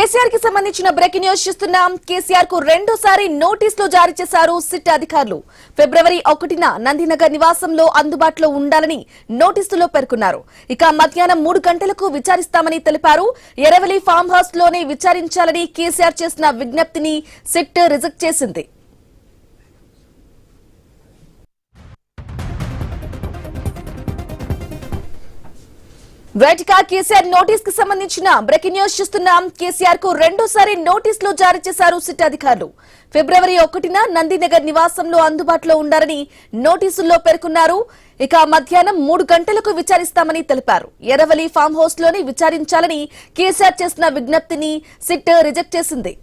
కేసీఆర్ కి సంబంధించిన breaking news చూస్తున్నాం. కేసీఆర్ కు రెండోసారి నోటీసులు జారీ చేశారు సిట్ అధికారులు. ఫిబ్రవరి 1న నందినగర్ నివాసంలో అందుబాటులో ఉండాలని నోటీసులో పేర్కొన్నారు. ఇక మధ్యాహ్నం 3 గంటలకు విచారిస్తామని తెలిపారు. ఎరవలి ఫామ్ హౌస్ లోనే విచారించాలని కేసీఆర్ చేసిన విజ్ఞప్తిని సిట్ రిజెక్ట్ చేసింది. రైట్గా కేసీఆర్ నోటీస్ కి సంబంధించిన బ్రేకింగ్ న్యూస్ చూస్తున్నాం. కేసీఆర్ కు రెండోసారి నోటీసులు జారీ చేశారు సిట్ అధికారులు. ఫిబ్రవరి 1న నందినగర్ నివాసంలో అందుబాటులో ఉండాలని నోటీసుల్లో పేర్కొన్నారు. ఇక మధ్యాహ్నం 3 గంటలకు విచారిస్తామని తెలిపారు. ఎరవలి ఫామ్ హౌస్ లోనే విచారించాలని కేసీఆర్ చేసిన విజ్ఞప్తిని సిట్ రిజెక్ట్ చేసింది.